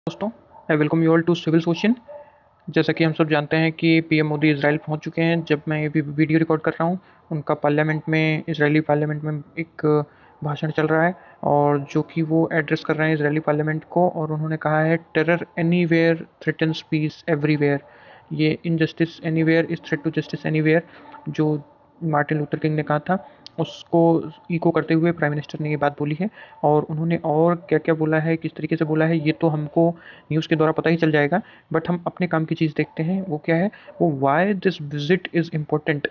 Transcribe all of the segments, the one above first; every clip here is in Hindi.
दोस्तों, I welcome you all to civil सोशन। जैसा कि हम सब जानते हैं कि पीएम मोदी इज़राइल पहुंच चुके हैं। जब मैं ये वीडियो रिकॉर्ड कर रहा हूं, उनका पार्लियामेंट में, इज़रायली पार्लियामेंट में एक भाषण चल रहा है और जो कि वो एड्रेस कर रहे हैं इज़रायली पार्लियामेंट को। और उन्होंने कहा है, terror anywhere threatens peace everywhere. ये injustice anywhere is threat to justice anywhere, जो मार्टिन लूथर किंग ने कहा था, उसको इको करते हुए प्राइम मिनिस्टर ने ये बात बोली है। और उन्होंने और क्या क्या बोला है, किस तरीके से बोला है, ये तो हमको न्यूज़ के द्वारा पता ही चल जाएगा। बट हम अपने काम की चीज़ देखते हैं। वो क्या है, वो why this visit is important.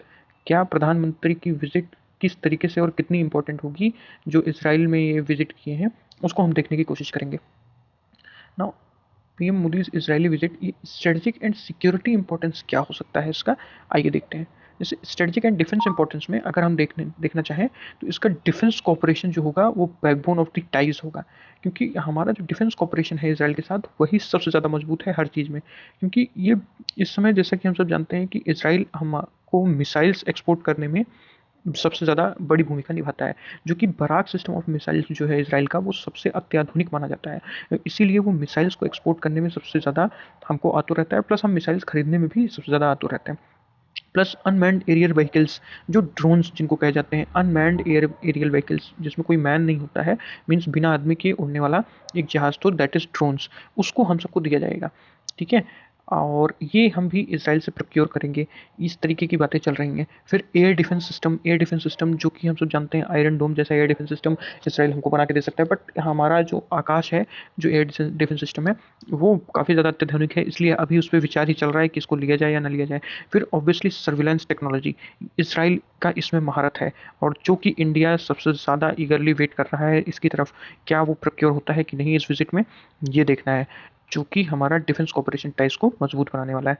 क्या प्रधानमंत्री की विजिट किस तरीके से और कितनी इंपॉर्टेंट होगी, जो इसराइल में ये विजिट किए हैं, उसको हम देखने की कोशिश करेंगे। Now, PM Modi's Israeli visit, ये स्ट्रेटजिक एंड सिक्योरिटी इंपॉर्टेंस क्या हो सकता है इसका, आइए देखते हैं। जैसे स्ट्रेटजिक एंड डिफेंस इंपॉर्टेंस में अगर हम देखना चाहें, तो इसका डिफेंस कॉपरेशन जो होगा वो बैकबोन ऑफ द टाइज होगा। क्योंकि हमारा जो डिफेंस कॉपरेशन है इसराइल के साथ, वही सबसे ज़्यादा मजबूत है हर चीज़ में। क्योंकि ये इस समय, जैसा कि हम सब जानते हैं कि इसराइल हमको मिसाइल्स एक्सपोर्ट करने में सबसे ज़्यादा बड़ी भूमिका निभाता है। जो कि बराक सिस्टम ऑफ मिसाइल्स जो है इसराइल का, वो सबसे अत्याधुनिक माना जाता है। इसीलिए वो मिसाइल्स को एक्सपोर्ट करने में सबसे ज़्यादा हमको आतुर रहता है, प्लस हम मिसाइल्स खरीदने में भी सबसे ज़्यादा आतुर रहते हैं। प्लस अनमैन्ड एरियल व्हीकल्स, जो ड्रोन्स जिनको कहे जाते हैं, अनमैन्ड एरियल व्हीकल्स जिसमें कोई मैन नहीं होता है, मीन्स बिना आदमी के उड़ने वाला एक जहाज़, तो दैट इज़ ड्रोन्स, उसको हम सबको दिया जाएगा। ठीक है, और ये हम भी इसराइल से प्रोक्योर करेंगे। इस तरीके की बातें चल रही हैं। फिर एयर डिफेंस सिस्टम जो कि हम सब जानते हैं, आयरन डोम जैसा एयर डिफेंस सिस्टम इसराइल हमको बना के दे सकता है। बट हमारा जो आकाश है, जो एयर डिफेंस सिस्टम है, वो काफ़ी ज़्यादा अत्याधुनिक है। इसलिए अभी उस पर विचार ही चल रहा है कि इसको लिया जाए या ना लिया जाए। फिर ऑब्वियसली सर्विलेंस टेक्नोलॉजी, इसराइल का इसमें महारत है, और जो कि इंडिया सबसे ज़्यादा ईगरली वेट कर रहा है इसकी तरफ। क्या वो प्रोक्योर होता है कि नहीं इस विजिट में, ये देखना है, जो कि हमारा डिफेंस कॉपरेशन टाइज को मजबूत बनाने वाला है।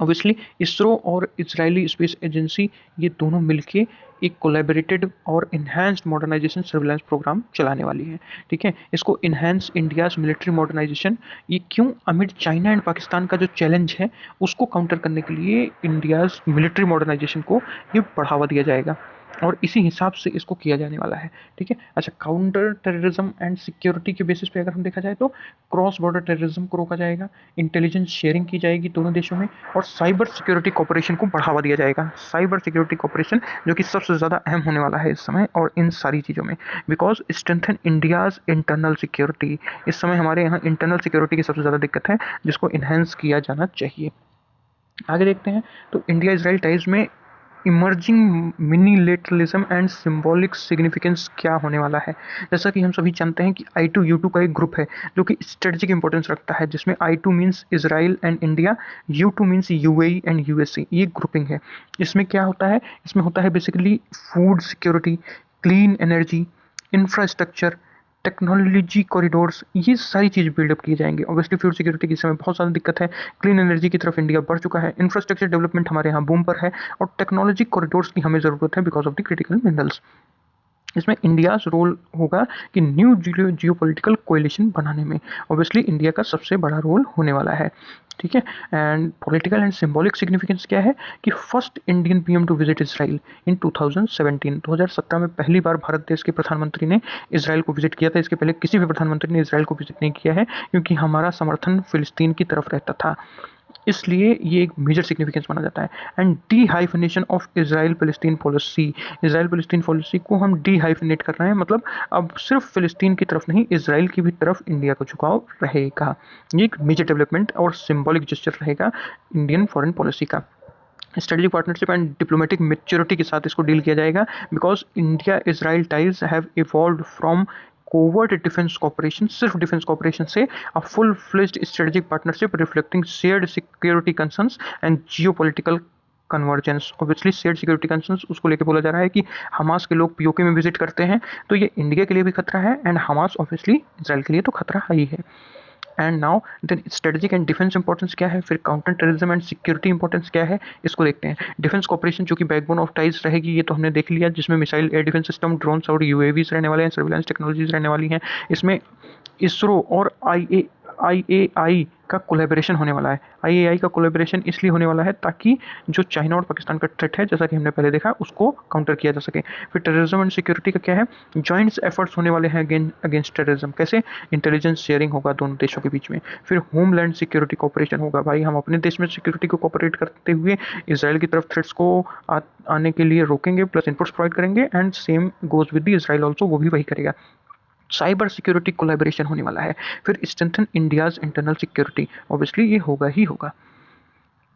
ऑब्वियसली इसरो और इजरायली स्पेस एजेंसी, ये दोनों मिलके एक कोलैबोरेटेड और इन्हांस्ड मॉडर्नाइजेशन सर्विलेंस प्रोग्राम चलाने वाली है। ठीक है, इसको इन्हांस इंडियाज मिलिट्री मॉडर्नाइजेशन, ये क्यों, अमिड चाइना एंड पाकिस्तान का जो चैलेंज है, उसको काउंटर करने के लिए इंडियाज मिलिट्री मॉडर्नाइजेशन को ये बढ़ावा दिया जाएगा, और इसी हिसाब से इसको किया जाने वाला है। ठीक है, अच्छा, काउंटर टेररिज्म एंड सिक्योरिटी के बेसिस पे अगर हम देखा जाए, तो क्रॉस बॉर्डर टेररिज्म को रोका जाएगा, इंटेलिजेंस शेयरिंग की जाएगी दोनों देशों में, और साइबर सिक्योरिटी कॉपरेशन को बढ़ावा दिया जाएगा। साइबर सिक्योरिटी कॉपरेशन जो कि सबसे ज़्यादा अहम होने वाला है इस समय और इन सारी चीज़ों में, because strengthen India's internal security. इस समय हमारे यहाँ इंटरनल सिक्योरिटी की सबसे ज़्यादा दिक्कत है, जिसको इन्हेंस किया जाना चाहिए। आगे देखते हैं, तो इंडिया इसराइल टाइज में इमर्जिंग मिनीलेटरलिज्म एंड सिंबॉलिक सिग्निफिकेंस क्या होने वाला है। जैसा कि हम सभी जानते हैं कि I2U2 का एक ग्रुप है जो कि स्ट्रेटेजिक इंपॉर्टेंस रखता है, जिसमें I2 means Israel and India, U2 means UAE and USA। ये ग्रुपिंग है। इसमें क्या होता है, इसमें होता है basically food security, clean energy, infrastructure, technology corridors, ये सारी चीज़ बिल्डअप की जाएंगी। ऑब्वियसली फूड सिक्योरिटी की समय बहुत ज़्यादा दिक्कत है, क्लीन एनर्जी की तरफ इंडिया बढ़ चुका है, इंफ्रास्ट्रक्चर डेवलपमेंट हमारे यहाँ बूम पर है, और टेक्नोलॉजी कॉरिडोर्स की हमें ज़रूरत है because of the critical minerals. इसमें इंडियाज़ रोल होगा कि न्यू जियोपॉलिटिकल कोएलिशन बनाने में ऑब्वियसली इंडिया का सबसे बड़ा रोल होने वाला है। ठीक है, and political and symbolic significance क्या है कि first Indian PM to visit Israel in 2017 में पहली बार भारत देश के प्रधानमंत्री ने इसराइल को विजिट किया था। इसके पहले किसी भी प्रधानमंत्री ने इसराइल को विजिट नहीं किया है, क्योंकि हमारा समर्थन फिलिस्तीन की तरफ रहता था, इसलिए ये एक मेजर सिग्निफिकेंस माना जाता है। And D hyphenation of Israel Palestine policy, Israel Palestine policy को हम डी हाइफिनेट कर रहे हैं, मतलब अब सिर्फ फिलिस्तीन की तरफ नहीं, इसराइल की भी तरफ इंडिया का झुकाव रहेगा। ये एक मेजर डेवलपमेंट और सिंबॉलिक जेस्चर रहेगा इंडियन फॉरेन पॉलिसी का। Strategic partnership and diplomatic maturity के साथ इसको डील किया जाएगा, because India Israel ties have evolve from covert defence corporation, सिर्फ डिफेंस कॉपरेशन से a full fledged strategic partnership reflecting shared security concerns and geopolitical convergence. Obviously shared security concerns उसको लेके बोला जा रहा है कि हमास के लोग पीओके में विजिट करते हैं, तो ये इंडिया के लिए भी खतरा है, एंड हमास ऑब्वियसली इसराइल के लिए तो खतरा ही है। And now then strategic and defence importance क्या है, फिर counter terrorism and security importance क्या है, इसको देखते हैं। डिफेंस कॉपरेशन जो कि बैकबोन ऑफ टाइज रहेगी, ये तो हमने देख लिया, जिसमें missile air defence system, drones और यूएवीज रहने वाले हैं, सर्विलांस टेक्नोलॉजीज रहने वाली हैं। इसमें इसरो और IAI का कोलैबोरेशन होने वाला है। IAI का कोलैबोरेशन इसलिए होने वाला है ताकि जो चाइना और पाकिस्तान का थ्रेट है, जैसा कि हमने पहले देखा, उसको काउंटर किया जा सके। फिर टेररिज्म एंड सिक्योरिटी का क्या है, जॉइंट एफर्ट्स होने वाले हैं अगेंस्ट टेररिज्म। कैसे, इंटेलिजेंस शेयरिंग होगा दोनों देशों के बीच में। फिर होमलैंड सिक्योरिटी कोऑपरेशन होगा, भाई हम अपने देश में सिक्योरिटी को कोऑपरेट करते हुए इसराइल की तरफ थ्रेट्स को आने के लिए रोकेंगे, प्लस इनपुट्स प्रोवाइड करेंगे, and same goes with the Israel also, वो भी वही करेगा। साइबर सिक्योरिटी कोलैबोरेशन होने वाला है। फिर strengthen India's internal security, obviously ये होगा ही होगा।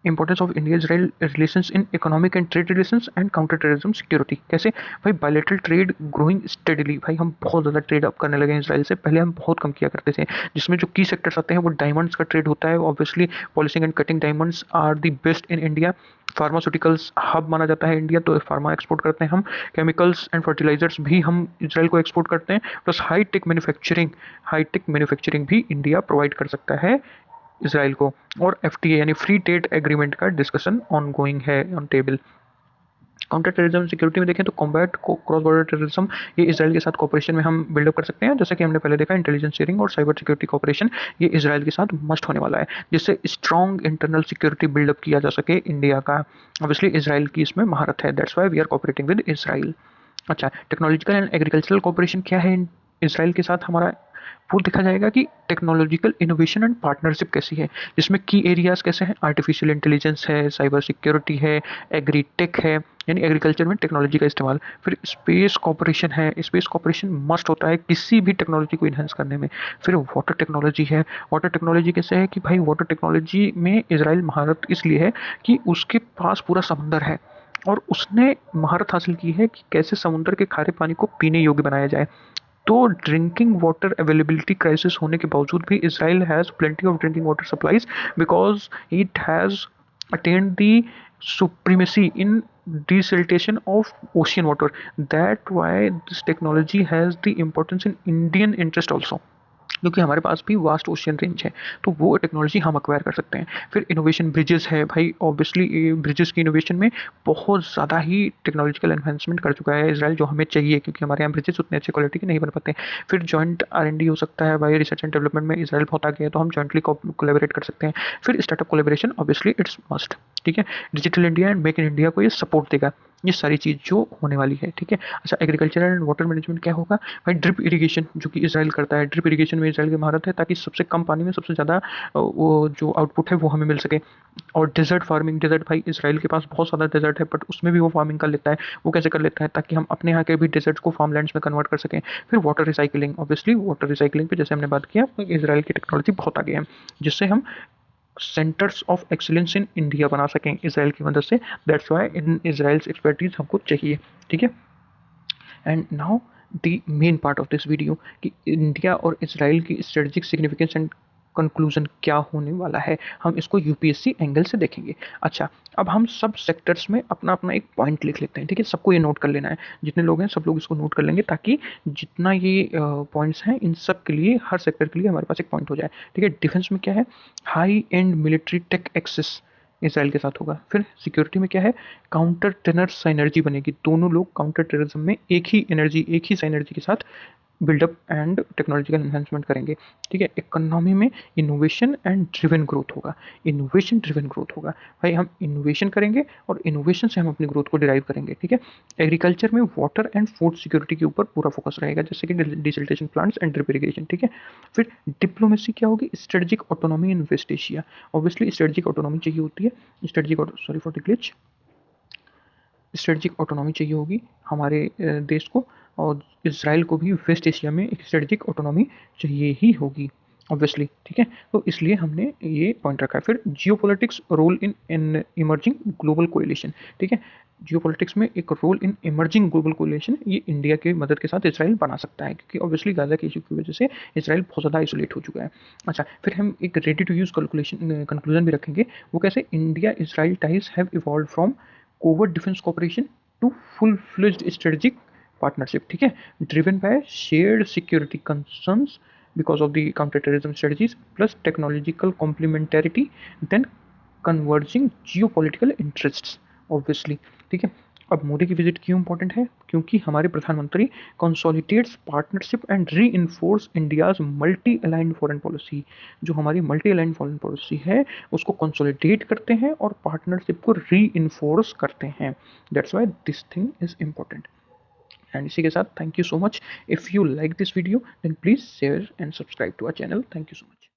Importance of India Israel relations in economic and trade relations and counter terrorism security. कैसे, भाई बायलैटरल ट्रेड ग्रोइंग स्टेडली, भाई हम बहुत ज़्यादा ट्रेड अप करने लगे हैं इसराइल से, पहले हम बहुत कम किया करते थे। जिसमें जो की सेक्टर्स आते हैं वो डायमंड्स का ट्रेड होता है, obviously polishing and cutting diamonds are the best in India. Pharmaceuticals hub माना जाता है इंडिया, तो फार्मा एक्सपोर्ट करते हैं हम। केमिकल्स एंड फर्टिलाइजर्स भी हम इसराइल को एक्सपोर्ट करते हैं, प्लस हाई टेक मैन्युफैक्चरिंग भी इंडिया प्रोवाइड कर सकता है इसराइल को। और FTA यानी फ्री ट्रेड एग्रीमेंट का डिस्कशन ऑन गोइंग है on table. Counter terrorism security में देखें तो कॉम्बैट क्रॉस बॉर्डर टेररिज्म, ये इसराइल के साथ कोऑपरेशन में हम बिल्डअप कर सकते हैं। जैसे कि हमने पहले देखा, इंटेलिजेंस शेयरिंग और साइबर सिक्योरिटी कोऑपरेशन ये इसराइल के साथ मस्ट होने वाला है, जिससे स्ट्रॉन्ग इंटरनल सिक्योरिटी बिल्डअप किया जा सके इंडिया का। ऑब्वियसली इसराइल की इसमें महारत है, that's why we are cooperating with Israel. अच्छा, टेक्नोलॉजिकल एंड एग्रीकल्चरल कोऑपरेशन क्या है इसराइल के साथ हमारा, वो देखा जाएगा कि टेक्नोलॉजिकल इनोवेशन एंड पार्टनरशिप कैसी है, जिसमें की एरियाज कैसे हैं, आर्टिफिशियल इंटेलिजेंस है, साइबर सिक्योरिटी है, एग्रीटेक है, यानी एग्रीकल्चर में टेक्नोलॉजी का इस्तेमाल। फिर स्पेस कॉपरेशन है, स्पेस कॉपरेशन मस्ट होता है किसी भी टेक्नोलॉजी को इन्हांस करने में। फिर वाटर टेक्नोलॉजी है, वाटर टेक्नोलॉजी कैसे है कि भाई वाटर टेक्नोलॉजी में इसराइल महारत इसलिए है कि उसके पास पूरा समंदर है और उसने महारत हासिल की है कि कैसे समुद्र के खारे पानी को पीने योग्य बनाया जाए। तो ड्रिंकिंग वाटर अवेलेबिलिटी क्राइसिस होने के बावजूद भी Israel has plenty of drinking water supplies because it has attend the supremacy in desalination of ocean water. That why this technology has the importance in Indian interest also, क्योंकि हमारे पास भी वास्ट ओशियन रेंज है, तो वो टेक्नोलॉजी हम अक्वायर कर सकते हैं। फिर इनोवेशन, ब्रिजेस है भाई, ऑब्वियसली ब्रिजेस की इनोवेशन में बहुत ज़्यादा ही टेक्नोलॉजिकल एडवांसमेंट कर चुका है इसराइल, जो हमें चाहिए, क्योंकि हमारे यहाँ ब्रिजेस उतने अच्छे क्वालिटी के नहीं बन पाते। फिर जॉइंट R&D हो सकता है भाई, रिसर्च एंड डेवलपमेंट में इसराइल बहुत आगे है, तो हम जॉइंटली कोलेबरेट कर सकते हैं। फिर startup collaboration, obviously it's must, ठीक है। Digital India and make in India को ये सपोर्ट देगा, ये सारी चीज़ जो होने वाली है, ठीक है। अच्छा, एग्रीकल्चर एंड वाटर मैनेजमेंट क्या होगा भाई, ड्रिप इरिगेशन, जो कि इसराइल करता है। ड्रिप इरिगेशन में इसराइल की महारत है, ताकि सबसे कम पानी में सबसे ज़्यादा वो जो आउटपुट है वो हमें मिल सके। और डेजर्ट फार्मिंग, डेजर्ट भाई इसराइल के पास बहुत ज़्यादा डेजर्ट है, बट उसमें भी वो फार्मिंग कर लेता है। वो कैसे कर लेता है, ताकि हम अपने यहाँ के भी डेजर्ट को फार्मलैंड्स में कन्वर्ट कर सकें। फिर water recycling, obviously water recycling पे जैसे हमने बात किया, इसराइल की टेक्नोलॉजी बहुत आगे है, जिससे हम centres of excellence in India बना सकें इसराइल की मदद से। That's why in Israel's expertise हमको चाहिए, ठीक है। And now the main part of this video कि इंडिया और इसराइल की स्ट्रेटजिक सिग्निफिकेंस एंड कंक्लूजन क्या होने वाला है, हम इसको UPSC एंगल से देखेंगे। अच्छा, अब हम सब सेक्टर्स में अपना अपना एक पॉइंट लिख लेते हैं, ठीक है। सबको ये नोट कर लेना है, जितने लोग हैं सब लोग इसको नोट कर लेंगे, ताकि जितना ये पॉइंट्स हैं इन सब के लिए, हर सेक्टर के लिए हमारे पास एक पॉइंट हो जाए, ठीक है। डिफेंस में क्या है, high end military tech access Israel के साथ होगा। फिर सिक्योरिटी में क्या है, काउंटर टेरर साइनर्जी बनेगी, दोनों लोग काउंटर टेररिज्म में एक ही साइनर्जी के साथ बिल्डअप एंड टेक्नोलॉजिकल एनहांसमेंट करेंगे, ठीक है। इकोनॉमी में इनोवेशन एंड ड्रिवन ग्रोथ होगा, इनोवेशन ड्रिवन ग्रोथ होगा भाई, हम इनोवेशन करेंगे और इनोवेशन से हम अपनी ग्रोथ को डिराइव करेंगे, ठीक है। एग्रीकल्चर में वाटर एंड फूड सिक्योरिटी के ऊपर पूरा फोकस रहेगा, जैसे कि desalination plants and drip irrigation, ठीक है। फिर डिप्लोमेसी क्या होगी, strategic autonomy in West Asia, obviously strategic autonomy चाहिए होती है, sorry for the glitch, strategic autonomy चाहिए होगी हमारे देश को, और इसराइल को भी वेस्ट एशिया में एक स्ट्रेटजिक ऑटोनॉमी चाहिए ही होगी, ऑब्वियसली, ठीक है। तो इसलिए हमने ये पॉइंट रखा है। फिर geopolitics role in emerging global coalition, ठीक है। जियोपॉलिटिक्स में एक role in emerging global coalition, ये इंडिया की मदद के साथ इसराइल बना सकता है, क्योंकि ऑब्वियसली गाजा के इशू की वजह से इसराइल बहुत ज़्यादा आइसोलेट हो चुका है। अच्छा, फिर हम एक रेडी टू यूज़ कंक्लूजन भी रखेंगे, वो कैसे, India Israel ties have evolve from covert defence cooperation to full fledged strategic partnership, ठीक है, driven by shared security concerns because of the counterterrorism strategies plus technological complementarity then converging geopolitical interests, obviously, ठीक है। अब मोदी की विजिट क्यों इंपॉर्टेंट है? क्योंकि हमारे प्रधानमंत्री consolidates partnership and reinforce India's multi aligned foreign policy. जो हमारी मल्टी अलाइंड फॉरेन पॉलिसी है उसको कंसोलिडेट करते हैं और पार्टनरशिप को रीइंफोर्स करते हैं। That's why this thing is important. And इसी के साथ thank you so much. If you like this video then please share and subscribe to our channel. Thank you so much.